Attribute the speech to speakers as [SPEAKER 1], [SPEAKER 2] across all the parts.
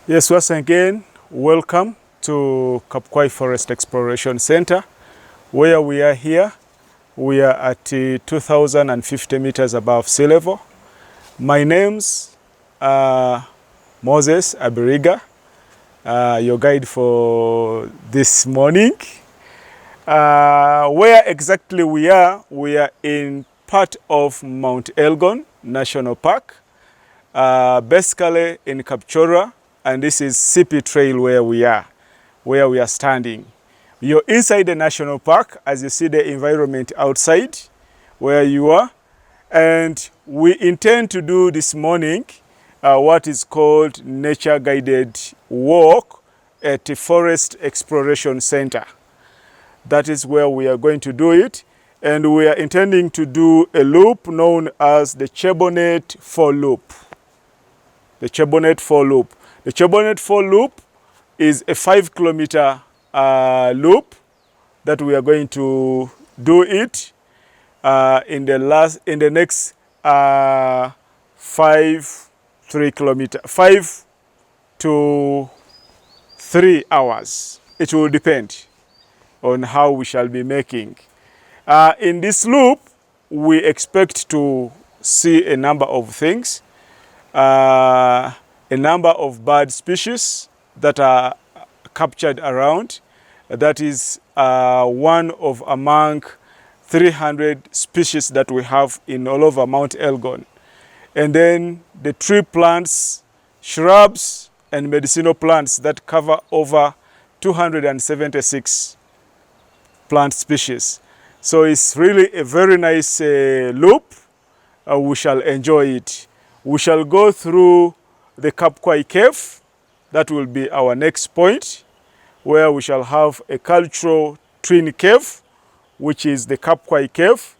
[SPEAKER 1] Yes, once again, welcome to Kapkwai Forest Exploration Center, where we are here. We are at 2,050 meters above sea level. My name's Moses Abiriga, your guide for this morning. Where exactly we are in part of Mount Elgon National Park, basically in Kapchorwa, and this is CP Trail where we are standing. You're inside the national park, as you see the environment outside where you are. And we intend to do this morning what is called nature guided walk at the Forest Exploration Center. That is where we are going to do it. And we are intending to do a loop known as the Chebonet 4 loop. The Chebonet 4 loop. The Chebonet 4 loop is a 5-kilometer loop that we are going to do it in the next 5 to 3 hours. It will depend on how we shall be making. In this loop, we expect to see a number of things. A number of bird species that are captured around. That is one of among 300 species that we have in all over Mount Elgon. And then the tree plants, shrubs, and medicinal plants that cover over 276 plant species. So it's really a very nice loop. We shall enjoy it. We shall go through the Kapkwai Cave. That will be our next point, where we shall have a cultural twin cave, which is the Kapkwai Cave,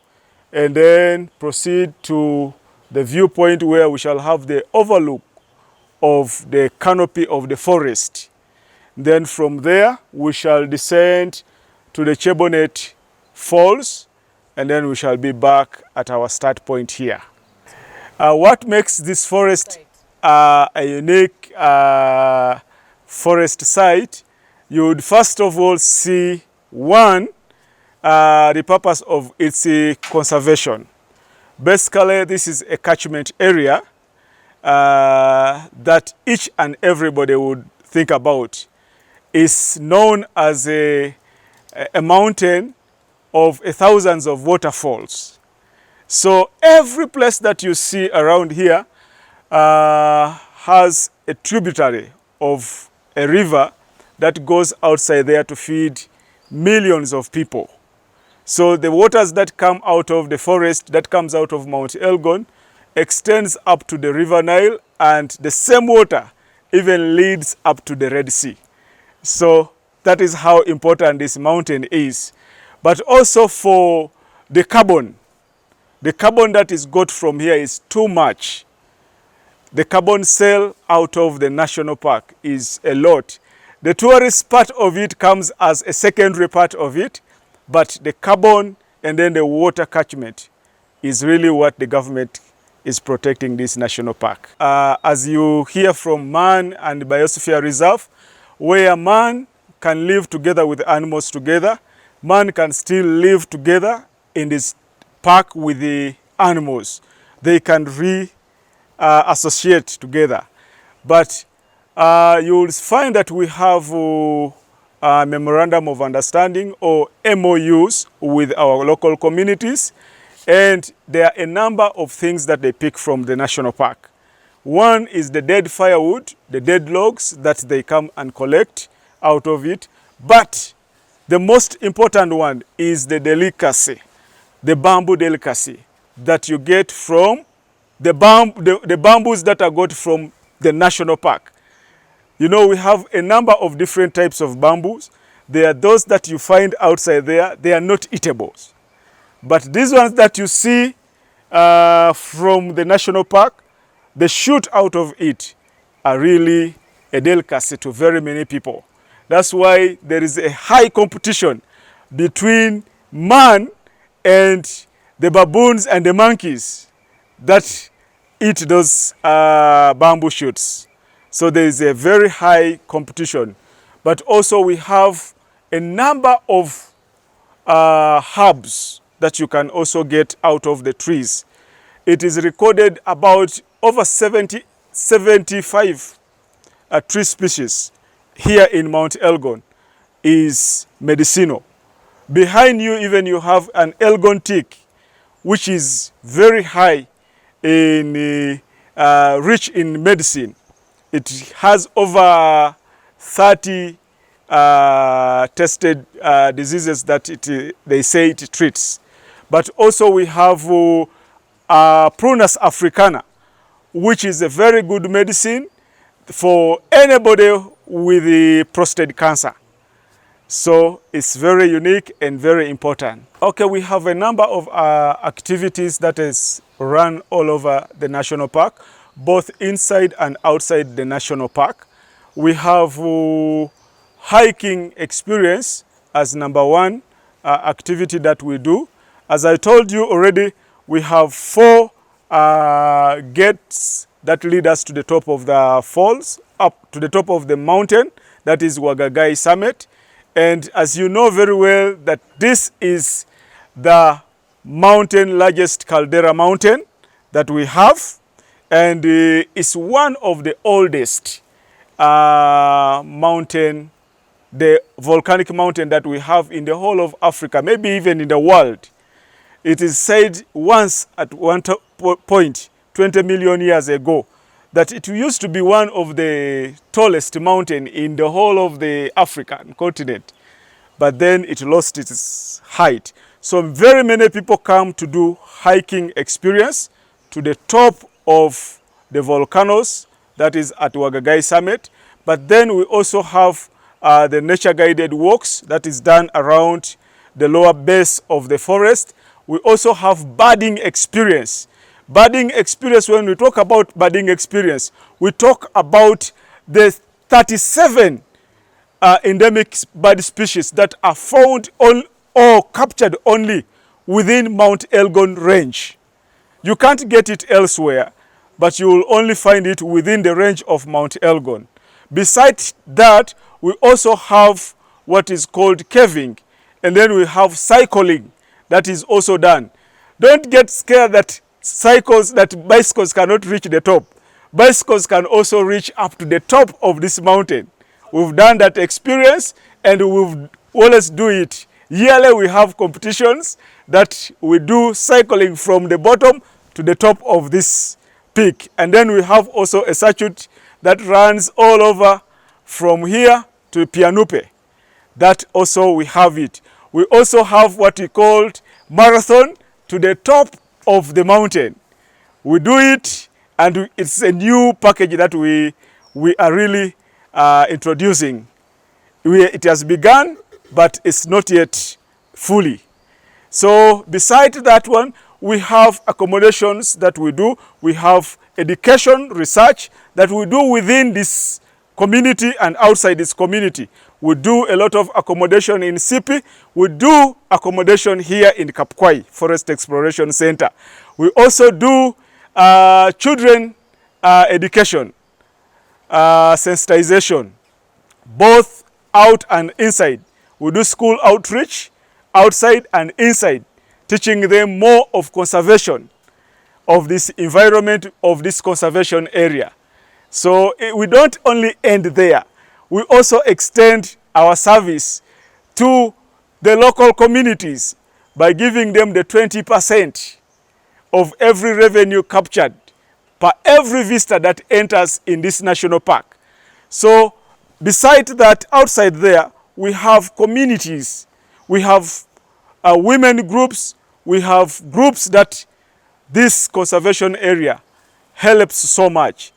[SPEAKER 1] and then proceed to the viewpoint where we shall have the overlook of the canopy of the forest. Then from there, we shall descend to the Chebonet Falls, and then we shall be back at our start point here. What makes this forest a unique forest site? You would first of all see, one, the purpose of its conservation. Basically, this is a catchment area that each and everybody would think about. It's known as a mountain of thousands of waterfalls. So every place that you see around here has a tributary of a river that goes outside there to feed millions of people. So the waters that come out of the forest, that comes out of Mount Elgon, extends up to the River Nile, and the same water even leads up to the Red Sea. So that is how important this mountain is. But also for the carbon that is got from here is too much. The carbon cell out of the national park is a lot. The tourist part of it comes as a secondary part of it, but the carbon and then the water catchment is really what the government is protecting this national park. As you hear from Man and Biosphere Reserve, where man can live together with animals together, man can still live together in this park with the animals. They can associate together. But you will find that we have a memorandum of understanding or MOUs with our local communities, and there are a number of things that they pick from the national park. One is the dead firewood, the dead logs that they come and collect out of it. But the most important one is the delicacy, the bamboo delicacy that you get from the bamboos that are got from the national park. You know, we have a number of different types of bamboos. There are those that you find outside there. They are not eatables. But these ones that you see from the national park, the shoot out of it are really a delicacy to very many people. That's why there is a high competition between man and the baboons and the monkeys that eat those bamboo shoots. So there is a very high competition. But also we have a number of herbs that you can also get out of the trees. It is recorded about over 75 tree species here in Mount Elgon is medicinal. Behind you even you have an Elgon teak, which is very high in rich in medicine. It has over 30 tested diseases that they say it treats. But also we have Prunus africana, which is a very good medicine for anybody with the prostate cancer. So it's very unique and very important. Okay, we have a number of activities that is run all over the national park, both inside and outside the national park. We have hiking experience as number one activity that we do. As I told you already, we have 4 gates that lead us to the top of the falls, up to the top of the mountain, that is Wagagai Summit. And as you know very well that this is the mountain, largest caldera mountain that we have, and it's one of the oldest mountain, the volcanic mountain that we have in the whole of Africa, maybe even in the world. It is said once at one point, 20 million years ago, that it used to be one of the tallest mountain in the whole of the African continent. But then it lost its height. So very many people come to do hiking experience to the top of the volcanoes, that is at Wagagai Summit. But then we also have the nature guided walks that is done around the lower base of the forest. We also have birding experience. Birding experience, when we talk about birding experience, we talk about the 37 endemic bird species that are found on or captured only within Mount Elgon range. You can't get it elsewhere, but you will only find it within the range of Mount Elgon. Besides that, we also have what is called caving, and then we have cycling that is also done. Don't get scared that bicycles cannot reach the top. Bicycles can also reach up to the top of this mountain. We've done that experience and we've always do it. Yearly we have competitions that we do cycling from the bottom to the top of this peak. And then we have also a circuit that runs all over from here to Pianupe. That also we have it. We also have what we called marathon to the top of the mountain. We do it, and it's a new package that we are really introducing. It has begun, but it's not yet fully. So beside that one, we have accommodations that we do. We have education, research that we do within this community and outside this community. We do a lot of accommodation in Sipi. We do accommodation here in Kapkwai Forest Exploration Center. We also do children education, sensitization, both out and inside. We do school outreach, outside and inside, teaching them more of conservation of this environment, of this conservation area. So we don't only end there. We also extend our service to the local communities by giving them the 20% of every revenue captured per every visitor that enters in this national park. So beside that, outside there, we have communities. We have women groups. We have groups that this conservation area helps so much.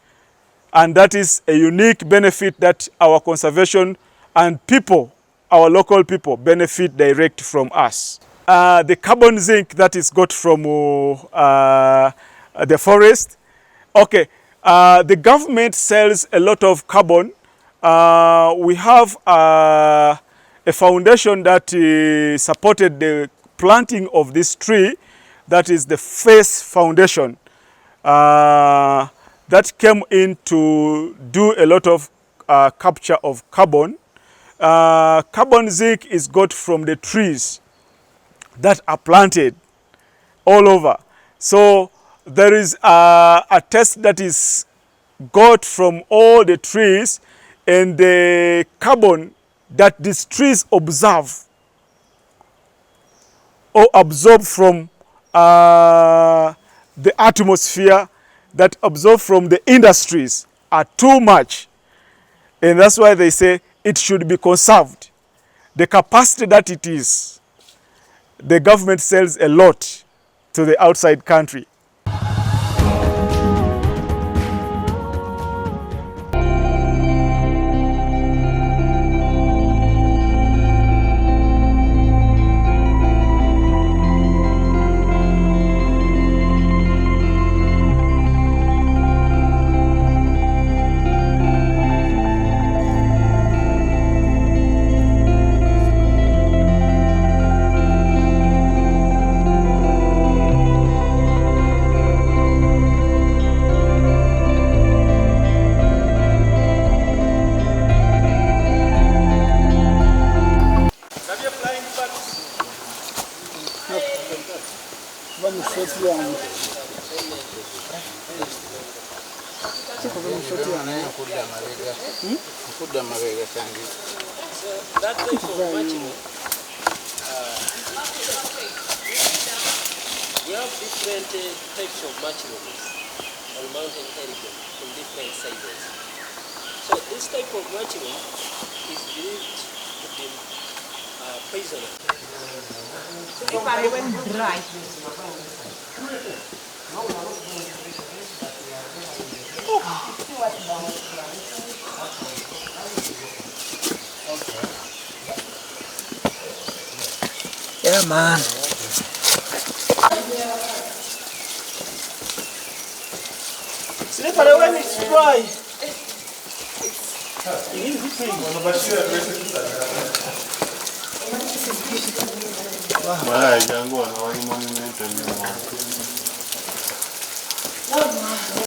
[SPEAKER 1] And that is a unique benefit that our conservation and people, our local people, benefit direct from us. The carbon zinc that is got from the forest. Okay, the government sells a lot of carbon. We have a foundation that supported the planting of this tree. That is the FACE Foundation. that came in to do a lot of capture of carbon. Carbon zinc is got from the trees that are planted all over. So there is a test that is got from all the trees and the carbon that these trees observe or absorb from the atmosphere, that absorb from the industries, are too much. And that's why they say it should be conserved. The capacity that it is, the government sells a lot to the outside country.
[SPEAKER 2] That type of matching, we have different types of matchings on mountain Elgon from different sizes. So this type of matching is believed to be poisonous.
[SPEAKER 3] If I went dry.
[SPEAKER 4] Yeah, man.
[SPEAKER 2] Slippery when it's dry.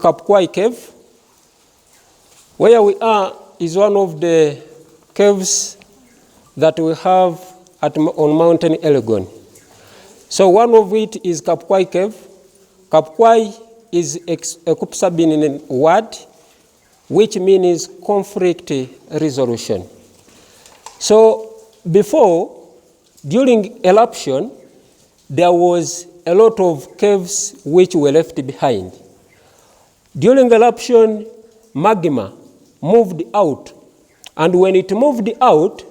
[SPEAKER 5] Kapkwai Cave, where we are, is one of the caves that we have on Mountain Elgon. So one of it is Kapkwai Cave. Kapkwai is a Kupsabin word, which means conflict resolution. So before, during eruption, there was a lot of caves which were left behind. During eruption, magma moved out, and when it moved out,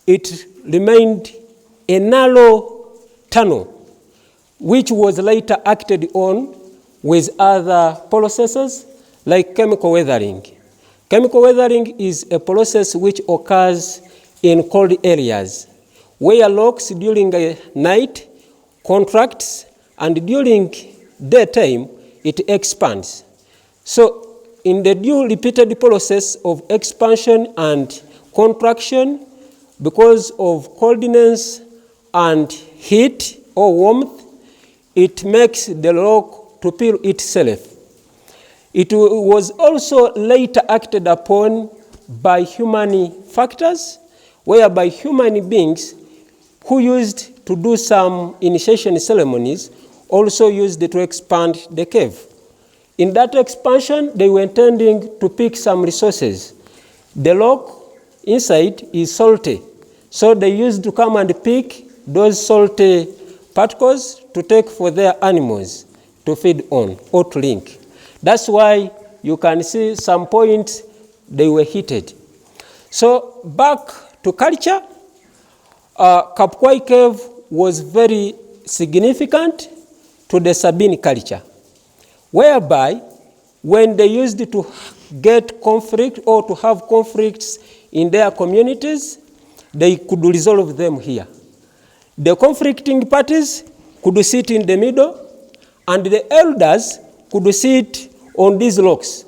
[SPEAKER 5] it remained a narrow tunnel, which was later acted on with other processes like chemical weathering. Chemical weathering is a process which occurs in cold areas, where rocks during the night contracts and during daytime it expands. So in the due repeated process of expansion and contraction, because of coldness and heat or warmth, it makes the rock to peel itself. It was also later acted upon by human factors, whereby human beings who used to do some initiation ceremonies also used it to expand the cave. In that expansion, they were intending to pick some resources. The rock inside is salty, so they used to come and pick those salty particles to take for their animals to feed on or to drink. That's why you can see some points they were heated. So back to culture, Kapkwai Cave was very significant to the Sabine culture, whereby when they used to get conflict or to have conflicts in their communities, they could resolve them here. The conflicting parties could sit in the middle, and the elders could sit on these rocks.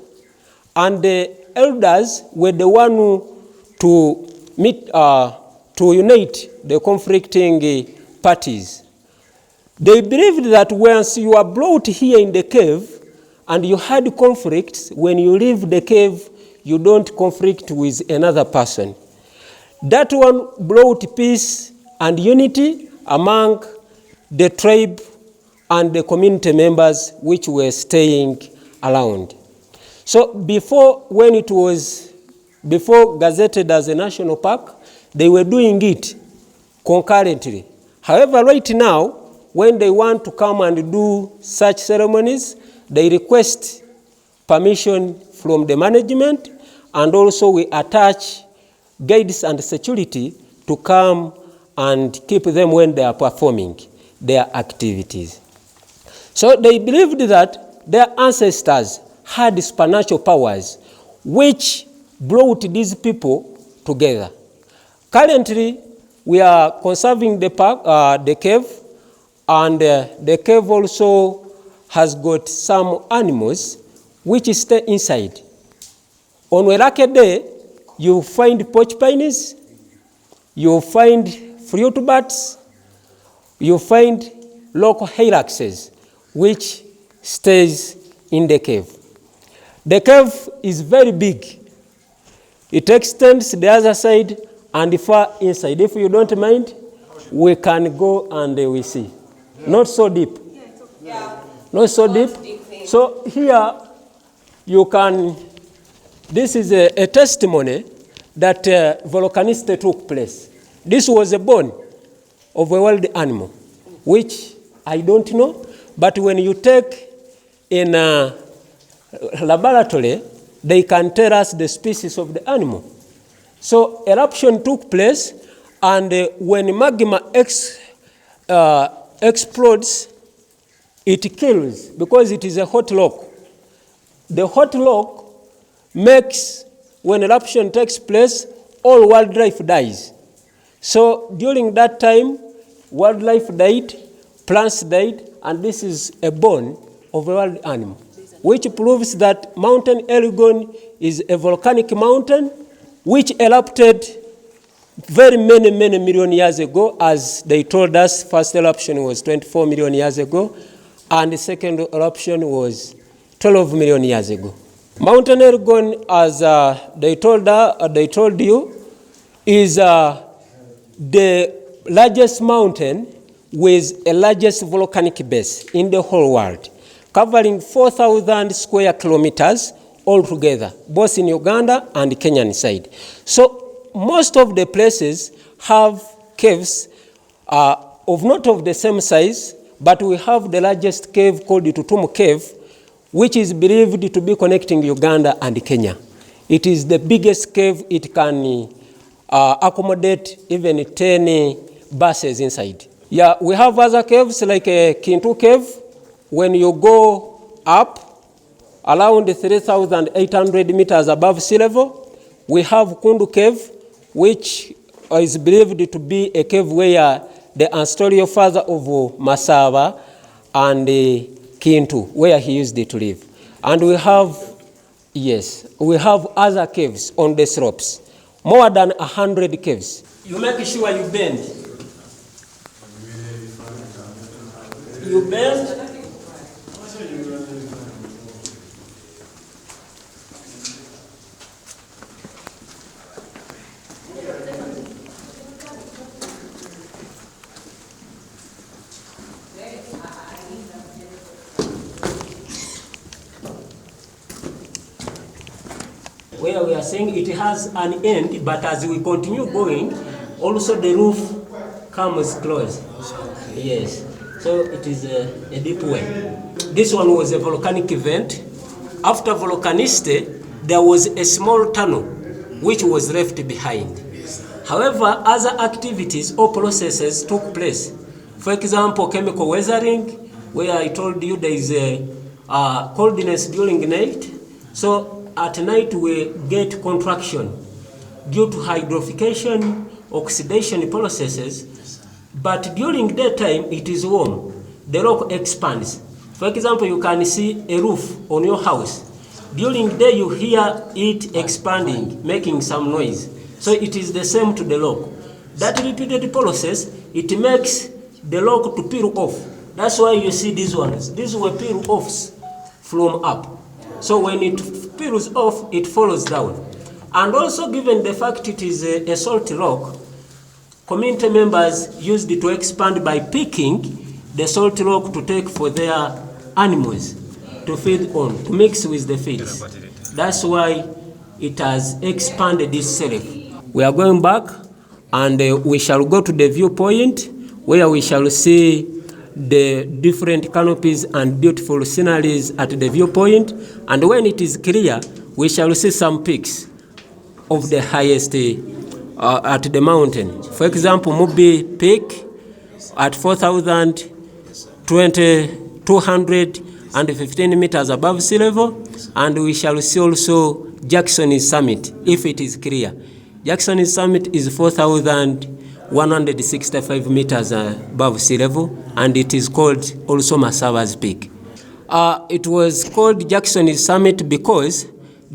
[SPEAKER 5] And the elders were the one to unite the conflicting parties. They believed that once you are brought here in the cave and you had conflicts, when you leave the cave, you don't conflict with another person. That one brought peace and unity among the tribe and the community members which were staying around. So before gazetted as a national park, they were doing it concurrently. However, right now, when they want to come and do such ceremonies, they request permission from the management, and also we attach guides and security to come and keep them when they are performing their activities. So they believed that their ancestors had supernatural powers which brought these people together. Currently, we are conserving the park, the cave, and the cave also has got some animals which stay inside. On a lucky day, you find porcupines, you find fruit bats, you find local hyraxes, which stays in the cave. The cave is very big. It extends the other side and far inside. If you don't mind, we can go and we see. Not so deep. Not so deep. So here you can, this is a testimony that volcanicity took place. This was a bone of a wild animal, which I don't know, but when you take in a laboratory, they can tell us the species of the animal. So eruption took place, and when magma explodes, it kills because it is a hot rock. The hot rock makes, when eruption takes place, all wildlife dies. So during that time, wildlife died, plants died, and this is a bone of a wild animal, which proves that Mountain Elgon is a volcanic mountain which erupted very many million years ago. As they told us, first eruption was 24 million years ago, and the second eruption was 12 million years ago. Mountain Elgon, as they told you, is the largest mountain with a largest volcanic base in the whole world, covering 4,000 square kilometers altogether, both in Uganda and Kenyan side. So most of the places have caves of not of the same size, but we have the largest cave called the Tutumu Cave, which is believed to be connecting Uganda and Kenya. It is the biggest cave. It can accommodate even 10 buses inside. Yeah, we have other caves like Kintu Cave. When you go up around 3,800 meters above sea level, we have Kundu Cave, which is believed to be a cave where the ancestral father of Masava and Kintu, where he used to live. And we have, yes, we have other caves on the slopes, more than 100 caves. You make sure you bend. You bend. Where we are saying it has an end, but as we continue going, also the roof comes close. Yes, so it is a deep way. This one was a volcanic event. After volcanicity, there was a small tunnel which was left behind. However, other activities or processes took place. For example, chemical weathering, where I told you there is a coldness during night. So at night we get contraction due to hydrification, oxidation processes, but during daytime it is warm. The rock expands. For example, you can see a roof on your house. During day you hear it expanding, making some noise. So it is the same to the rock. That repeated process, it makes the rock to peel off. That's why you see these ones. These were peel offs from up. So when it peels off, it falls down. And also, given the fact it is a salt rock, community members used it to expand by picking the salt rock to take for their animals to feed on, to mix with the feeds. That's why it has expanded itself. We are going back and we shall go to the viewpoint where we shall see the different canopies and beautiful sceneries at the viewpoint. And when it is clear, we shall see some peaks of the highest at the mountain. For example, Mubi Peak at 4,215 meters above sea level, and we shall see also Jackson's summit, if it is clear. Jackson's summit is 4,165 meters above sea level, and it is called also Masawa's Peak. It was called Jackson's summit because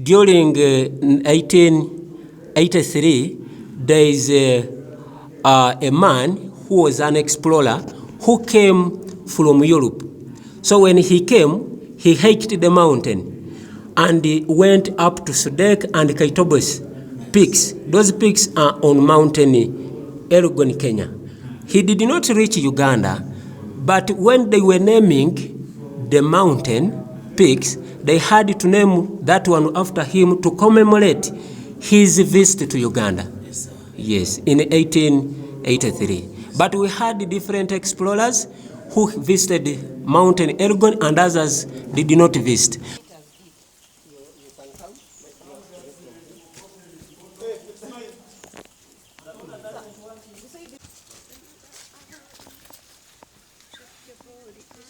[SPEAKER 5] during 1883, there is a man who was an explorer who came from Europe. So when he came, he hiked the mountain and he went up to Sudek and Kaitobos peaks. Those peaks are on mountain Elgon, Kenya. He did not reach Uganda, but when they were naming the mountain peaks, they had to name that one after him to commemorate his visit to Uganda. Yes, in 1883. But we had different explorers who visited Mountain Elgon and others did not visit.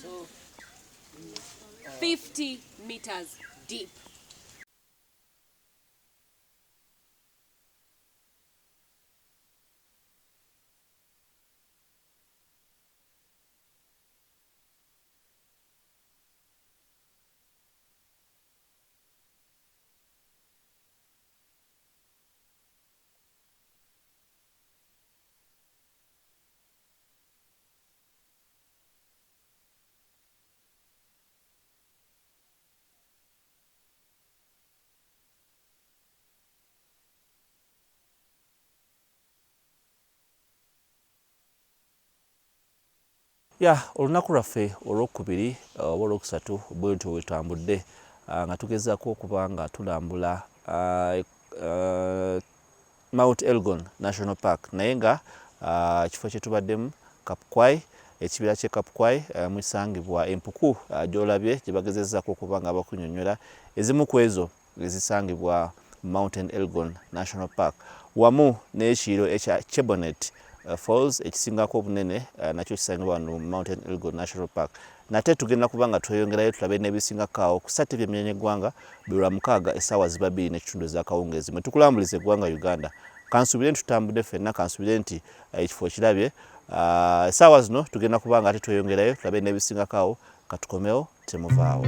[SPEAKER 6] So, 50 meters deep.
[SPEAKER 7] Olunaku lwaffe olwokubiri olwokusatu bwetyo wetambudde nga tugezaako okuba nga tulambula Mount Elgon National Park, naye nga kifo kye tubaddemu Kapukwai, ekibira ky'e Kapukwai musangibwa empuku gy'olabye gye bagezezzaako okuba nga bakunnyonnyola ezimu ku ezo ezisangibwa Mountain Elgon National Park wamu n'ekiyiro ekya Chebonet Falls ekisingako obunene nakyo kisangibwa wano Mountain Elgon National Park. Nate tugenda kuba nga tweyongerayo tulabe n'ebisingako awo ku Ssate by'emyanya eggwanga bwe Lwamukaaga essaawa ziba 2:30 ez'akawungeezi. Mwe tukulambuliza eggwanga Uganda. Kansubire tutambudde ffenna, kansubire nti ekifo kirabye. Essaawa zino tugenda kuba nga ate tweyongerayo tulabe n'ebisingako awo, katukomewo temuvaawo.